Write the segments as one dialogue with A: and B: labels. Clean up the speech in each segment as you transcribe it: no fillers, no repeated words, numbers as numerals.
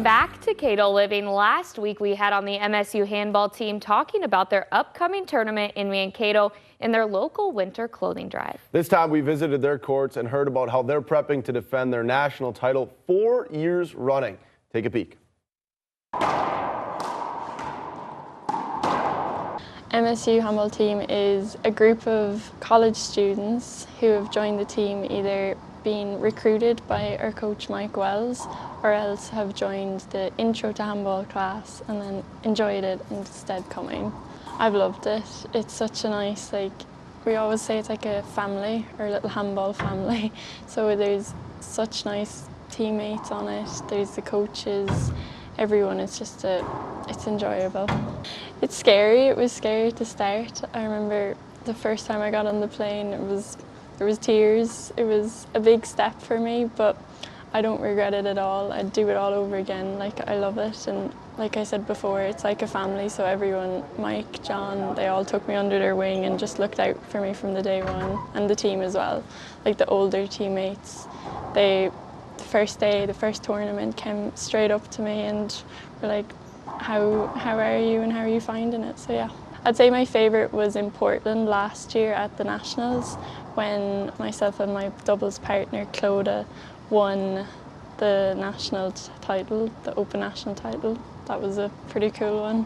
A: Welcome back to Kato Living. Last week we had on the MSU handball team talking about their upcoming tournament in Mankato and their local winter clothing drive.
B: This time we visited their courts and heard about how they're prepping to defend their national title 4 years running. Take a peek.
C: MSU handball team is a group of college students who have joined the team either being recruited by our coach Mike Wells or else have joined the intro to handball class and then enjoyed it instead coming. I've loved it. It's such a nice, we always say it's like a family or a little handball family. So there's such nice teammates on it. There's the coaches, everyone. It's just it's enjoyable. It's scary. It was scary to start. I remember the first time I got on the plane, there was tears. It was a big step for me, but I don't regret it at all. I'd do it all over again. I love it, and like I said before, it's like a family, so everyone, Mike, John, they all took me under their wing and just looked out for me from the day one, and the team as well. Like the older teammates, the first day, the first tournament, came straight up to me and were like, how are you and how are you finding it? So yeah. I'd say my favourite was in Portland last year at the Nationals when myself and my doubles partner Clodagh won the national title, the Open National title. That was a pretty cool one.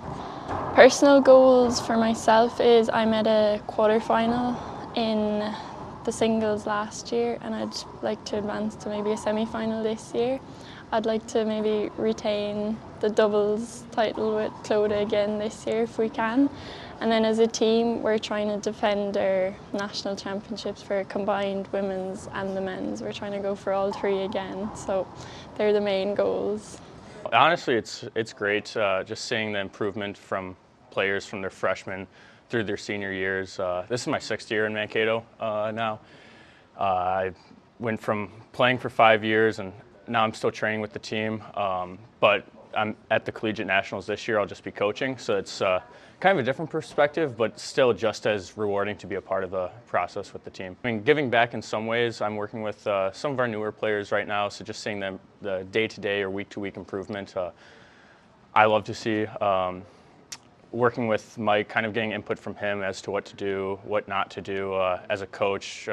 C: Personal goals for myself is I made a quarter-final in the singles last year and I'd like to advance to maybe a semi-final this year. I'd like to maybe retain the doubles title with Clodagh again this year if we can. And then as a team, we're trying to defend our national championships for combined women's and the men's. We're trying to go for all three again, so they're the main goals.
D: Honestly, it's great just seeing the improvement from players from their freshmen through their senior years. This is my 6th year in Mankato now. I went from playing for 5 years and now I'm still training with the team, but I'm at the Collegiate Nationals this year. I'll just be coaching, so it's kind of a different perspective, but still just as rewarding to be a part of the process with the team. I mean, giving back in some ways. I'm working with some of our newer players right now, so just seeing them the day-to-day or week-to-week improvement, I love to see. Working with Mike, kind of getting input from him as to what to do, what not to do as a coach,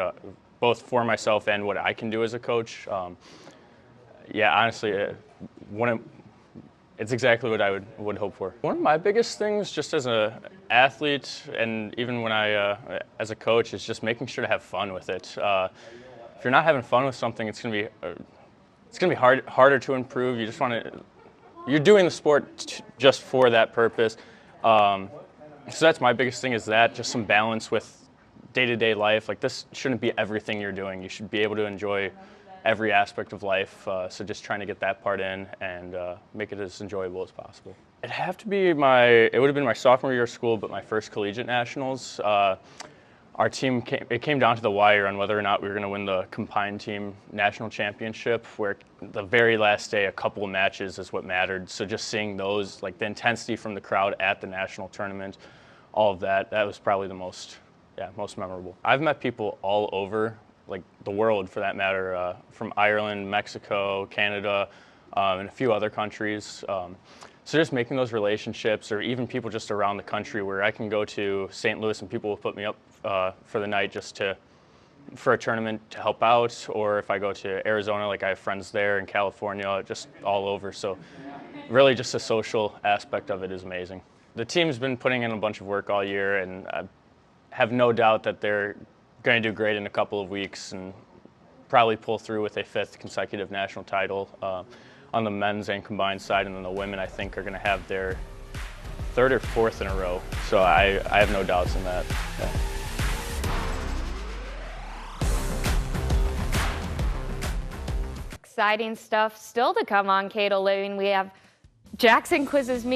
D: both for myself and what I can do as a coach. Yeah, honestly, it's exactly what I would hope for. One of my biggest things, just as an athlete and even when as a coach, is just making sure to have fun with it. If you're not having fun with something, it's gonna be harder to improve. You just you're doing the sport just for that purpose. So that's my biggest thing, is that just some balance with day-to-day life. Like, this shouldn't be everything you're doing. You should be able to enjoy every aspect of life, so just trying to get that part in and make it as enjoyable as possible. It would have been my sophomore year of school, but my first collegiate nationals. Our team it came down to the wire on whether or not we were going to win the combined team national championship, where the very last day, a couple of matches is what mattered. So just seeing those, like the intensity from the crowd at the national tournament, all of that was probably the most memorable. I've met people all over, like the world for that matter, from Ireland, Mexico, Canada, and a few other countries. So just making those relationships, or even people just around the country, where I can go to St. Louis and people will put me up for the night just for a tournament to help out, or if I go to Arizona, like I have friends there, in California, just all over. So really just the social aspect of it is amazing. The team's been putting in a bunch of work all year, and I have no doubt that they're going to do great in a couple of weeks and probably pull through with a 5th consecutive national title on the men's and combined side, and then the women, I think, are going to have their 3rd or 4th in a row. So I have no doubts in that. Yeah.
A: Exciting stuff still to come on Kato Living. We have Jackson quizzes me.